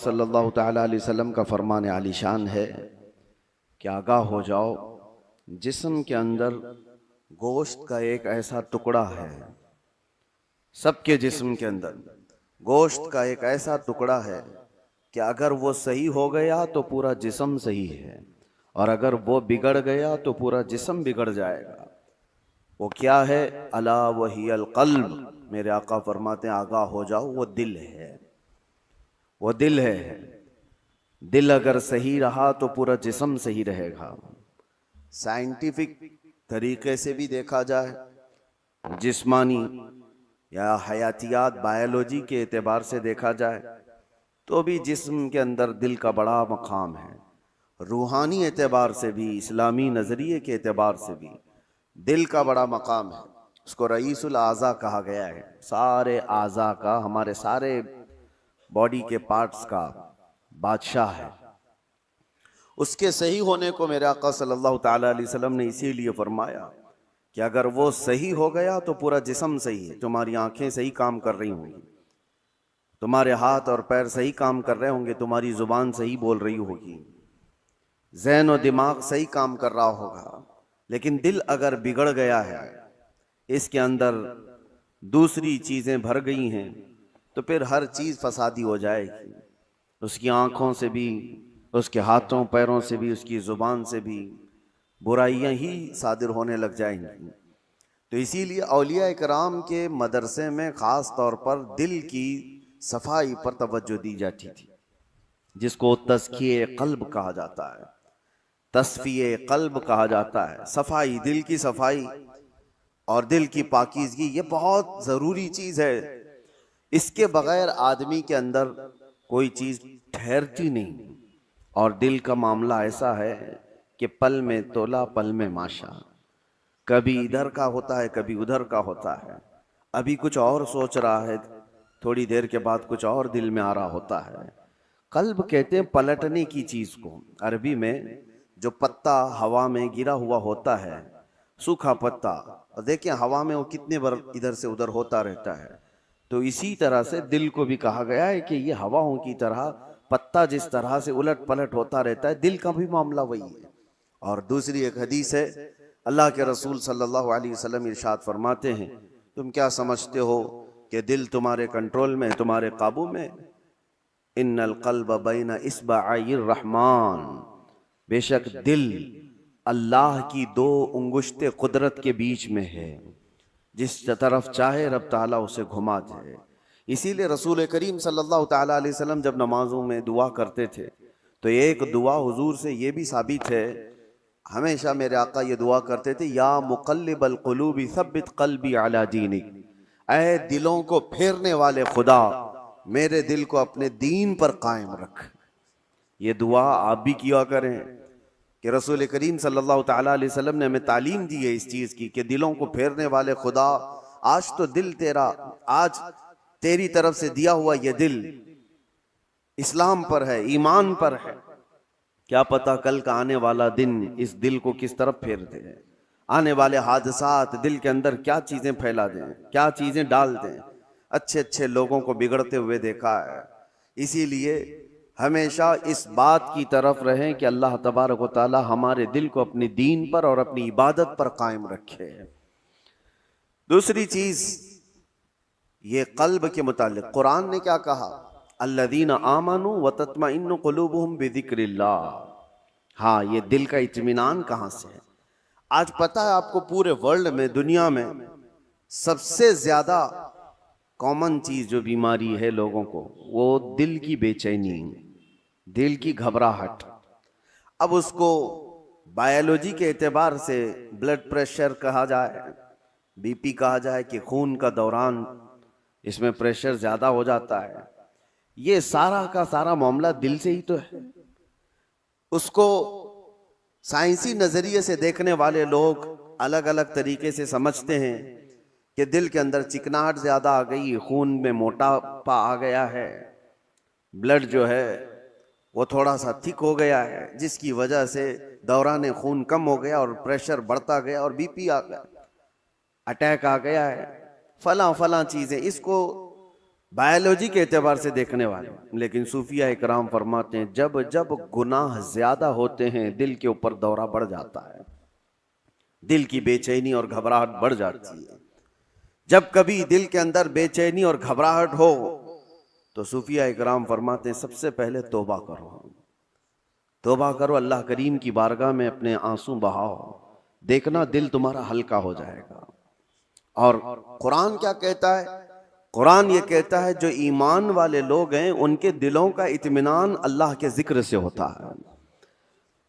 सल्लल्लाहु ताला अलैहि वसल्लम का फरमान आलीशान है कि आगाह हो जाओ, जिस्म के अंदर गोश्त का एक ऐसा टुकड़ा है, सबके जिस्म के अंदर गोश्त का एक ऐसा टुकड़ा है कि अगर वो सही हो गया तो पूरा जिस्म सही है, और अगर वो बिगड़ गया तो पूरा जिस्म बिगड़ जाएगा। वो क्या है? अला वहियल क़ल्ब। मेरे आका फरमाते हैं आगाह हो जाओ, वो दिल है, वो दिल है। दिल अगर सही रहा तो पूरा जिस्म सही रहेगा। साइंटिफिक तरीके से भी देखा जाए, जिस्मानी या हयातियात बायोलॉजी के एतबार से देखा जाए तो भी जिस्म के अंदर दिल का बड़ा मकाम है। रूहानी एतबार से भी, इस्लामी नज़रिए के एतबार से भी दिल का बड़ा मकाम है। उसको रईसुल आज़ा कहा गया है। सारे आज़ा का, हमारे सारे बॉडी के पार्ट्स का बादशाह है। उसके सही होने को मेरे आका सल्लल्लाहु ताला अलैहि वसल्लम ने इसीलिए फरमाया कि अगर वो सही हो गया तो पूरा जिस्म सही है। तुम्हारी आंखें सही काम कर रही होंगी, तुम्हारे हाथ और पैर सही काम कर रहे होंगे, तुम्हारी जुबान सही बोल रही होगी, ज़हन और दिमाग सही काम कर रहा होगा। लेकिन दिल अगर बिगड़ गया है, इसके अंदर दूसरी चीज़ें भर गई हैं, तो फिर हर चीज़ फसादी हो जाएगी। उसकी आँखों से भी, उसके हाथों पैरों से भी, उसकी ज़ुबान से भी बुराइयां ही सादिर होने लग जाएंगी। तो इसीलिए औलिया इकराम के मदरसे में ख़ास तौर पर दिल की सफाई पर तवज्जो दी जाती थी, जिसको तज़किये क़ल्ब कहा जाता है, तस्फ़िये क़ल्ब कहा जाता है। सफाई, दिल की सफाई और दिल की पाकीज़गी, ये बहुत ज़रूरी चीज़ है। इसके बगैर आदमी के अंदर कोई चीज़ ठहरती नहीं। और दिल का मामला ऐसा है कि पल में तोला पल में माशा, कभी इधर का होता है कभी उधर का होता है। अभी कुछ और सोच रहा है, थोड़ी देर के बाद कुछ और दिल में आ रहा होता है। कल्ब कहते हैं पलटने की चीज़ को। अरबी में जो पत्ता हवा में गिरा हुआ होता है, सूखा पत्ता, और देखिए हवा में वो कितने बार इधर से उधर होता रहता है। तो इसी तरह से दिल को भी कहा गया है कि ये हवाओं की तरह, पत्ता जिस तरह से उलट पलट होता रहता है, दिल का भी मामला वही है। और दूसरी एक हदीस है, अल्लाह के रसूल सल्लल्लाहु अलैहि वसल्लम इरशाद फरमाते हैं, तुम क्या समझते हो कि दिल तुम्हारे कंट्रोल में, तुम्हारे काबू में? इन्नल क़ल्ब बैन इस्बाइर रहमान, बेशक दिल अल्लाह की दो उंगुश्ते कुदरत के बीच में है, जिस तरफ चाहे रब ताला उसे घुमा दे। इसीलिए रसूल करीम सल्लल्लाहु ताला अलैहि वसल्लम जब नमाजों में दुआ करते थे तो एक दुआ हुजूर से ये भी साबित है, हमेशा मेरे आका ये दुआ करते थे, या मुक़ल्लिबल क़ुलूबि सब्बित क़ल्बी अला दीनिक, ऐ दिलों को फेरने वाले खुदा, मेरे दिल को अपने दीन पर कायम रख। ये दुआ आप भी किया करें कि रसूल करीम सल्लल्लाहु ताला अलैहि वसल्लम ने हमें तालीम दी है इस चीज़ की कि दिलों को फेरने वाले खुदा, आज तो दिल तेरा, आज तेरी तरफ से दिया हुआ ये दिल इस्लाम पर है, ईमान पर है। क्या पता कल का आने वाला दिन इस दिल को किस तरफ फेर दे। आने वाले हादसात दिल के अंदर क्या चीज़ें फैला दें, क्या चीज़ें डाल दें। अच्छे अच्छे लोगों को बिगड़ते हुए देखा है। इसीलिए हमेशा इस बात की तरफ रहें कि अल्लाह तबारक व तआला हमारे दिल को अपनी दीन पर और अपनी इबादत पर कायम रखे। दूसरी चीज़, ये कल्ब के मुतालिक कुरान ने क्या कहा? अल्लज़ीना आमनू व तत्मइन्नु क़ुलूबुहुम बिज़िक्रिल्लाह। हाँ, ये दिल का इत्मीनान कहाँ से है? आज पता है आपको, पूरे वर्ल्ड में, दुनिया में सबसे ज्यादा कॉमन चीज जो बीमारी है लोगों को, वो दिल की बेचैनी, दिल की घबराहट। अब उसको बायोलॉजी के एतबार से ब्लड प्रेशर कहा जाए, बीपी कहा जाए कि खून का दौरान इसमें प्रेशर ज्यादा हो जाता है। ये सारा का सारा मामला दिल से ही तो है। उसको साइंसी नजरिए से देखने वाले लोग अलग अलग तरीके से समझते हैं कि दिल के अंदर चिकनाहट ज्यादा आ गई, खून में मोटापा आ गया है, ब्लड जो है वो थोड़ा सा थिक हो गया है, जिसकी वजह से दौरान खून कम हो गया और प्रेशर बढ़ता गया और बीपी आ गया, अटैक आ गया है, फला फला चीजें। इसको बायोलॉजी के एतबार से देखने वाले। लेकिन सूफिया इकराम फरमाते हैं जब जब गुनाह ज्यादा होते हैं दिल के ऊपर दौरा बढ़ जाता है, दिल की बेचैनी और घबराहट बढ़ जाती है। जब कभी दिल के अंदर बेचैनी और घबराहट हो तो सूफिया इकराम फरमाते हैं सबसे पहले तौबा करो, तौबा करो, अल्लाह करीम की बारगाह में अपने आंसू बहाओ, देखना दिल तुम्हारा हल्का हो जाएगा। और कुरान क्या कहता है? कुरान ये कहता है जो ईमान वाले लोग हैं उनके दिलों का इत्मीनान अल्लाह के जिक्र से होता है।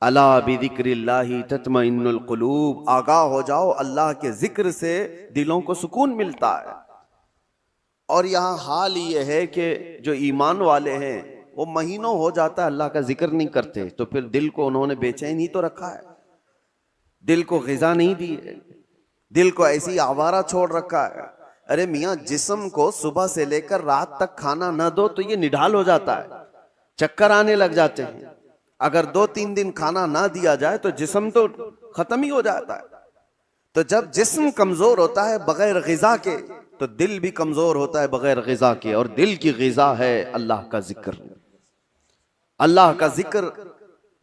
अला बिज़िक्रिल्लाहि तत्मइन्नुल कुलूब, आगाह हो जाओ अल्लाह के जिक्र से दिलों को सुकून मिलता है। और यहाँ हाल ये है कि जो ईमान वाले हैं वो महीनों हो जाता है अल्लाह का जिक्र नहीं करते, तो फिर दिल को उन्होंने बेचैन ही तो रखा है, दिल को ग़िज़ा नहीं दी है, दिल को ऐसी आवारा छोड़ रखा है। अरे मियाँ, जिस्म को सुबह से लेकर रात तक खाना न दो तो ये निढाल हो जाता है, चक्कर आने लग जाते हैं। अगर 2-3 दिन खाना ना दिया जाए तो जिस्म तो खत्म ही हो जाता है। तो जब जिस्म कमजोर होता है बगैर ग़िज़ा के तो दिल भी कमजोर होता है बगैर ग़िज़ा के। और दिल की ग़िज़ा है अल्लाह का जिक्र। अल्लाह का जिक्र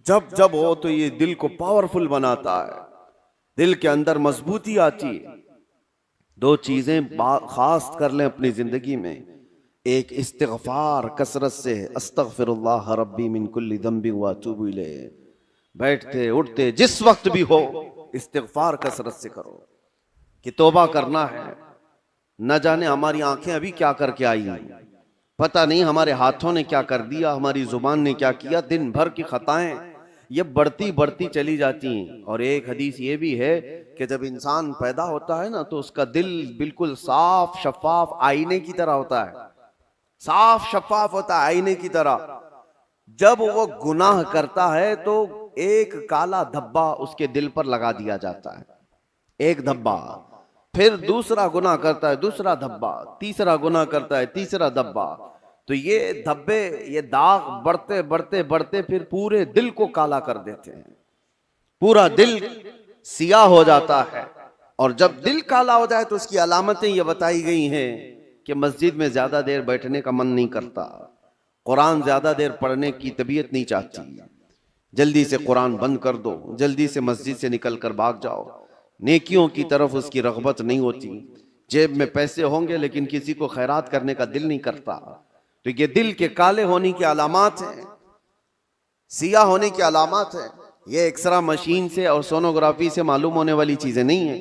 जब जब हो तो ये दिल को पावरफुल बनाता है, दिल के अंदर मजबूती आती है। 2 चीजें खास कर लें अपनी जिंदगी में, एक इस्तिग़फ़ार कसरत से, अस्तग़फ़िरुल्लाह रब्बी मिन कुल्ली ज़ंबि व अतूबु इलैह, बैठते उठते जिस वक्त भी हो इस्तिग़फ़ार कसरत से करो कि तौबा करना है। न जाने हमारी आंखें अभी क्या करके आई हैं, पता नहीं हमारे हाथों ने क्या कर दिया, हमारी जुबान ने क्या किया। दिन भर की खताएं ये बढ़ती बढ़ती चली जाती हैं। और एक हदीस ये भी है कि जब इंसान पैदा होता है ना तो उसका दिल बिल्कुल साफ शफाफ आईने की तरह होता है, साफ शफाफ होता है आईने की तरह। जब वो गुनाह करता है तो एक काला धब्बा उसके दिल पर लगा दिया जाता है, एक धब्बा। फिर दूसरा गुनाह करता है, दूसरा धब्बा, तीसरा गुनाह करता है, तीसरा धब्बा। तो ये धब्बे, ये दाग बढ़ते बढ़ते बढ़ते फिर पूरे दिल को काला कर देते हैं, पूरा दिल सियाह हो जाता है। और जब दिल काला हो जाए तो उसकी अलामतें ये बताई गई हैं कि मस्जिद में ज्यादा देर बैठने का मन नहीं करता, कुरान ज्यादा देर पढ़ने की तबीयत नहीं चाहती, जल्दी से कुरान बंद कर दो, जल्दी से मस्जिद से निकल कर भाग जाओ, नेकियों की तरफ उसकी रग़बत नहीं होती, जेब में पैसे होंगे लेकिन किसी को खैरात करने का दिल नहीं करता। तो ये दिल के काले होने की अलामात हैं, सियाह होने की अलामात है। ये एक्सरा मशीन से और सोनोग्राफी से मालूम होने वाली चीजें नहीं है।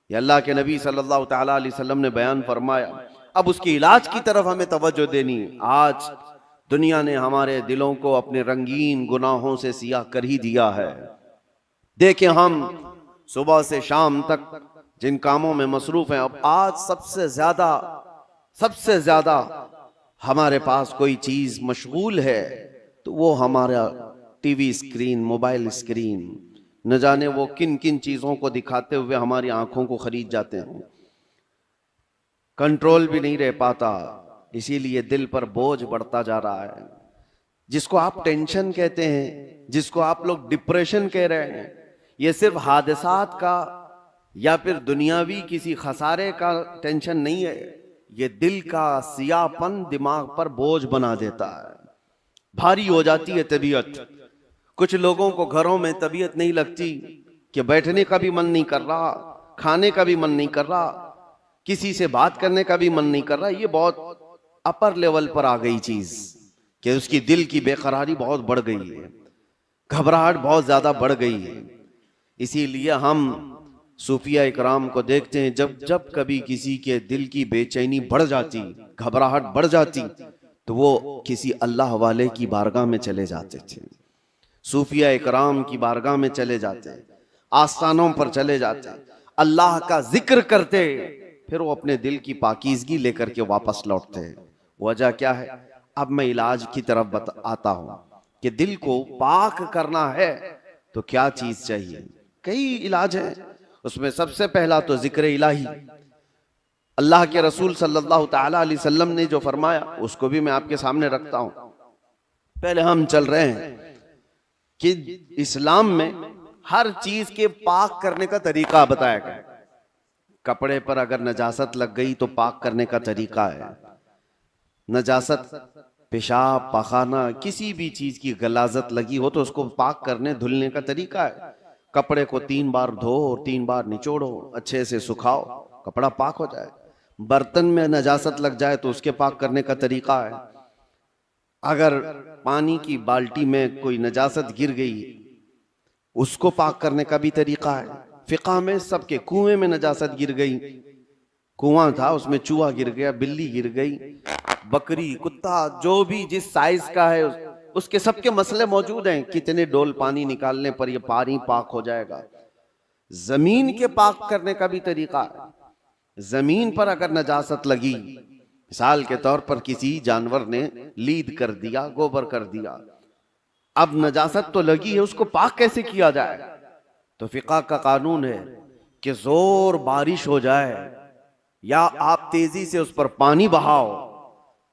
ये अल्लाह के नबी सल्लल्लाहु तआला अलैहि वसल्लम ने बयान फरमाया। अब उसकी इलाज की तरफ हमें तवज्जो देनी है। आज दुनिया ने हमारे दिलों को अपने रंगीन गुनाहों से सियाह कर ही दिया है। देखें हम सुबह से शाम तक जिन कामों में मसरूफ हैं, अब आज सबसे ज्यादा हमारे पास कोई चीज मशगूल है तो वो हमारा टीवी स्क्रीन, मोबाइल स्क्रीन। न जाने वो किन किन चीजों को दिखाते हुए हमारी आंखों को खरीद जाते हैं, कंट्रोल भी नहीं रह पाता। इसीलिए दिल पर बोझ बढ़ता जा रहा है। जिसको आप टेंशन कहते हैं, जिसको आप लोग डिप्रेशन कह रहे हैं, ये सिर्फ हादसात का या फिर दुनियावी किसी खसारे का टेंशन नहीं है। ये दिल का सियाहपन दिमाग पर बोझ बना देता है, भारी हो जाती है तबीयत। कुछ लोगों को घरों में तबीयत नहीं लगती कि बैठने का भी मन नहीं कर रहा, खाने का भी मन नहीं कर रहा, किसी से बात करने का भी मन नहीं कर रहा। ये बहुत अपर लेवल पर आ गई चीज कि उसकी दिल की बेकरारी बहुत बढ़ गई है, घबराहट बहुत ज्यादा बढ़ गई है। इसीलिए हम सूफिया इकराम को देखते हैं, जब जब कभी किसी के दिल की बेचैनी बढ़ जाती, घबराहट बढ़ जाती, तो वो किसी अल्लाह वाले की बारगाह में चले जाते थे, सूफिया इकराम की बारगाह में चले जाते, आस्थानों पर चले जाते, अल्लाह का जिक्र करते, फिर वो अपने दिल की पाकीज़गी लेकर के वापस लौटते हैं। वजह क्या है? अब मैं इलाज की तरफ आता हूं कि दिल को पाक करना है तो क्या चीज चाहिए। कई इलाज है, उसमें सबसे पहला तो जिक्र इलाही। अल्लाह के रसूल सल्लल्लाहु तआला अलैहि वसल्लम ने जो फरमाया उसको भी मैं आपके सामने रखता हूं। पहले हम चल रहे हैं कि इस्लाम में हर चीज के पाक करने का तरीका बताया गया। कपड़े पर अगर नजासत लग गई तो पाक करने का तरीका है, नजासत, पेशाब, पखाना, किसी भी चीज की गलाजत लगी हो तो उसको पाक करने धुलने का तरीका है। कपड़े को 3 बार धो, 3 बार निचोड़ो, अच्छे से सुखाओ, कपड़ा पाक हो जाए। बर्तन में नजासत लग जाए तो उसके पाक करने का तरीका है। अगर पानी की बाल्टी में कोई नजासत गिर गई, उसको पाक करने का भी तरीका है। फिक़ह में सबके, कुएं में नजासत गिर गई, कुआं था उसमें चूहा गिर गया, बिल्ली गिर गई, बकरी, कुत्ता, जो भी जिस साइज का है उसके सबके मसले मौजूद हैं। कितने डोल पानी निकालने पर यह पानी पाक हो जाएगा। जमीन के पाक करने का भी तरीका है। जमीन पर अगर नजासत लगी, मिसाल के तौर पर किसी जानवर ने लीद कर दिया, गोबर कर दिया, अब नजासत तो लगी है, उसको पाक कैसे किया जाए? तो फिक़ह का कानून है कि जोर बारिश हो जाए या आप तेजी से उस पर पानी बहाओ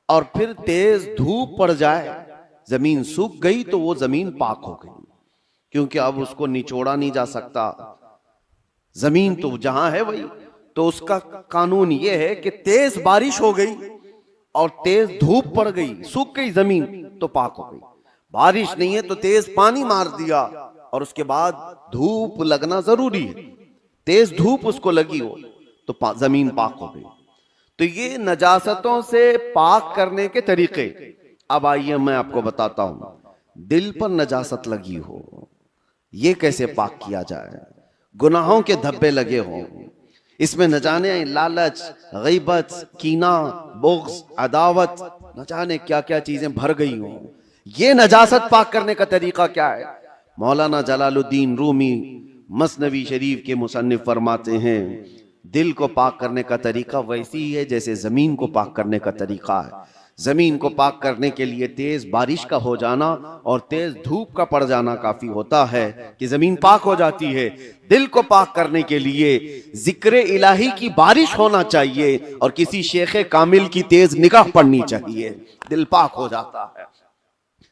और फिर तेज धूप पड़ जाए, जमीन सूख गई तो वो जमीन पाक हो गई, क्योंकि अब उसको निचोड़ा नहीं जा सकता, जमीन तो जहां है वही। तो उसका कानून ये है कि तेज बारिश हो गई और तेज धूप पड़ गई, सूख गई जमीन, तो पाक हो गई। बारिश नहीं है तो तेज पानी मार दिया और उसके बाद धूप लगना जरूरी है, तेज धूप उसको लगी हो तो जमीन पाक हो गई। तो ये नजासतों से पाक करने के तरीके। अब आइए मैं आपको बताता हूं, दिल पर नजासत लगी हो, ये कैसे पाक किया जाए? गुनाहों के धब्बे लगे हों, इसमें न जाने लालच, गीबत, कीना, बुग़्ज़, अदावत, न जाने क्या क्या चीजें भर गई हों, ये नजासत पाक करने का तरीका क्या है? मौलाना जलालुद्दीन रूमी मसनवी शरीफ के मुसन्निफ फरमाते हैं, दिल को पाक करने का तरीका वैसी ही है जैसे जमीन को पाक करने का तरीका है। जमीन को पाक करने के लिए तेज बारिश का हो जाना और तेज धूप का पड़ जाना काफी होता है कि जमीन पाक हो जाती है। दिल को पाक करने के लिए जिक्र इलाही की बारिश होना चाहिए और किसी शेख कामिल की तेज निगाह पड़नी चाहिए, दिल पाक हो जाता है।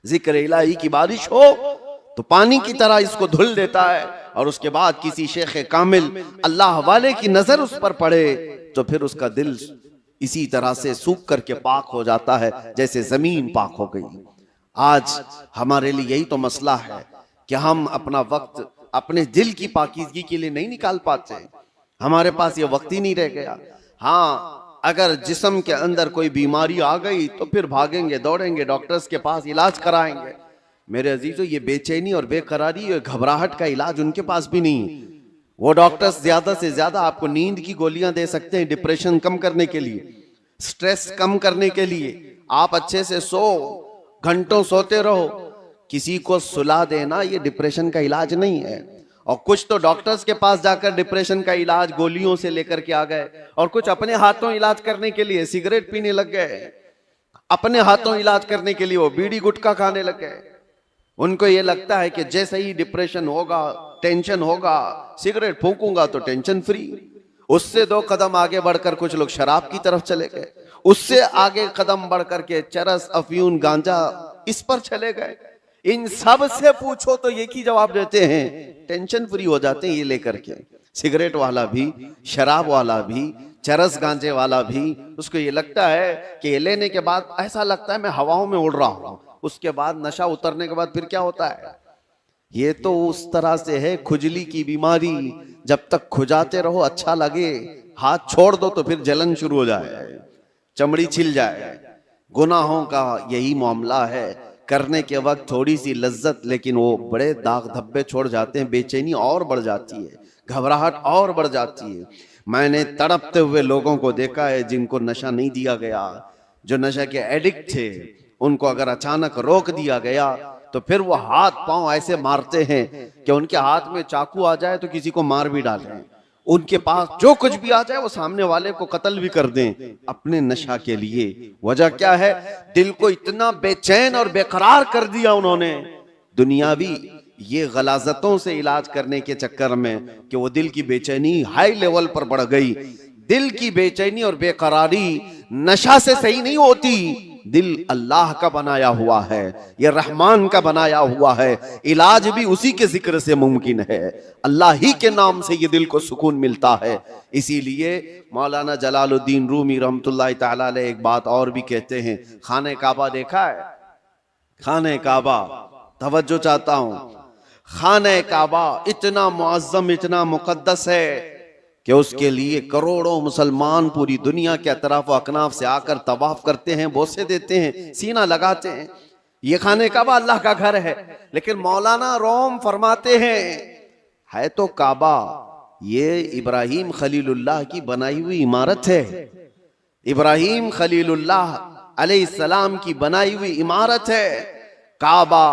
जिक्र इलाही की बारिश हो तो पानी की तरह इसको धुल देता है और उसके बाद किसी शेख कामिल अल्लाह वाले की नजर उस पर पड़े तो फिर उसका दिल इसी तरह से सूख करके पाक हो जाता है जैसे जमीन पाक हो गई। आज हमारे लिए यही तो मसला है कि हम अपना वक्त अपने दिल की पाकीज़गी के लिए नहीं निकाल पाते, हमारे पास ये वक्त ही नहीं रह गया। हाँ, अगर जिस्म के अंदर कोई बीमारी आ गई तो फिर भागेंगे, दौड़ेंगे, डॉक्टर्स के पास इलाज कराएंगे। मेरे अजीजों, ये बेचैनी और बेकरारी और घबराहट का इलाज उनके पास भी नहीं है। वो डॉक्टर्स ज्यादा से ज्यादा आपको नींद की गोलियां दे सकते हैं डिप्रेशन कम करने के लिए, स्ट्रेस कम करने के लिए। आप अच्छे से सो, घंटों सोते रहो, किसी को सुला देना ये डिप्रेशन का इलाज नहीं है। और कुछ तो डॉक्टर्स के पास जाकर डिप्रेशन का इलाज गोलियों से लेकर के आ गए और कुछ अपने हाथों इलाज करने के लिए सिगरेट पीने लग गए, अपने हाथों इलाज करने के लिए वो बीड़ी गुटखा खाने लग गए। उनको ये लगता है कि जैसे ही डिप्रेशन होगा, टेंशन होगा, सिगरेट फूंकूंगा तो टेंशन फ्री। उससे 2 कदम आगे बढ़कर कुछ लोग शराब की तरफ चले गए, उससे आगे कदम बढ़कर के चरस, अफयून, गांजा इस पर चले गए। इन सब से पूछो तो एक ही जवाब देते हैं, टेंशन फ्री हो जाते हैं ये लेकर के। सिगरेट वाला भी, शराब वाला भी, चरस गांजे वाला भी, उसको ये लगता है कि ये लेने के बाद ऐसा लगता है मैं हवाओं में उड़ रहा हूं। उसके बाद नशा उतरने के बाद फिर क्या होता है? ये तो उस तरह से है खुजली की बीमारी, जब तक खुजाते रहो अच्छा लगे, हाथ छोड़ दो तो फिर जलन शुरू हो जाए, चमड़ी छिल जाए। गुनाहों का यही मामला है, करने के वक्त थोड़ी सी लज्जत, लेकिन वो बड़े दाग धब्बे छोड़ जाते हैं, बेचैनी और बढ़ जाती है, घबराहट और बढ़ जाती है। मैंने तड़पते हुए लोगों को देखा है जिनको नशा नहीं दिया गया, जो नशा के एडिक्ट थे, उनको अगर अचानक रोक दिया गया तो फिर वो हाथ पांव ऐसे मारते हैं कि उनके हाथ में चाकू आ जाए तो किसी को मार भी डालें, उनके पास जो कुछ भी आ जाए वो सामने वाले को कत्ल भी कर दें अपने नशा के लिए। वजह क्या है? दिल को इतना बेचैन और बेकरार कर दिया उन्होंने दुनियावी ये गलाजतों से इलाज करने के चक्कर में कि वो दिल की बेचैनी हाई लेवल पर बढ़ गई। दिल की बेचैनी और बेकरारी नशा से सही नहीं होती, दिल अल्लाह का बनाया हुआ है, ये रहमान का बनाया हुआ है, इलाज भी उसी के जिक्र से मुमकिन है, अल्लाह ही के नाम से ये दिल को सुकून मिलता है। इसीलिए मौलाना जलालुद्दीन रूमी रहमतुल्लाह ताला अलैह एक बात और भी कहते हैं, खाने काबा देखा है? खाने काबा, तवज्जो चाहता हूं, खाने काबा इतना मुअज्जम, इतना मुकद्दस है कि उसके लिए करोड़ों मुसलमान पूरी दुनिया के अतराफ व अकनाफ से आकर तवाफ करते हैं, बोसे देते हैं, सीना लगाते हैं। ये खाने काबा अल्लाह का घर है, लेकिन मौलाना रोम फरमाते हैं है तो काबा, ये इब्राहिम खलीलुल्लाह की बनाई हुई इमारत है, इब्राहिम खलीलुल्लाह अलैहिस्सलाम की बनाई हुई इमारत है काबा।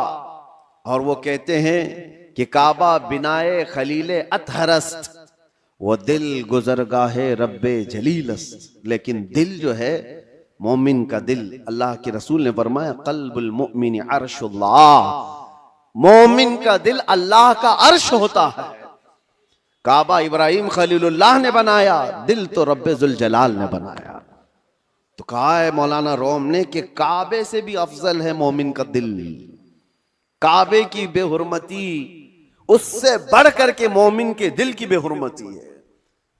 और वो कहते हैं कि काबा बिनाए खलीले अतहरस्त, वो दिल गुजरगाहे रब्बे जलीलस्त। लेकिन दिल जो है मोमिन का दिल, अल्लाह के रसूल ने फरमाया कल्बुल मुमिन अर्शुल्लाह, मोमिन का दिल अल्लाह का अर्श होता है। काबा इब्राहिम खलीलुल्लाह ने बनाया, दिल तो रब्बे जुल जलाल ने बनाया। तो कहा है मौलाना रोम ने कि काबे से भी अफजल है मोमिन का दिल, काबे की बेहुरमती उससे बढ़ करके मोमिन के दिल की बेहुरमती है।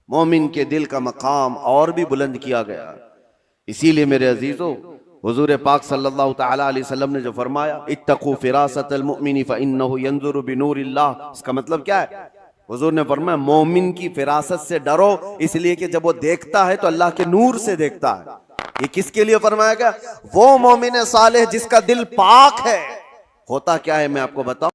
मोमिन के दिल का मकाम और भी बुलंद किया गया। इसीलिए मेरे अजीजों, हुजूर पाक सल्लल्लाहु तआला अलैहि वसल्लम ने जो फरमाया इत्तकू फिरासतल मुमिनी फइन्नहु यंजुरु बिनूरिल्लाह, इसका मतलब क्या है? हुजूर ने फरमाया मोमिन की फिरासत से डरो, इसलिए कि जब वो देखता है तो अल्लाह के नूर से देखता है। ये किसके लिए फरमाया गया? वो मोमिन सालेह जिसका दिल पाक है। होता क्या है मैं आपको बताऊं,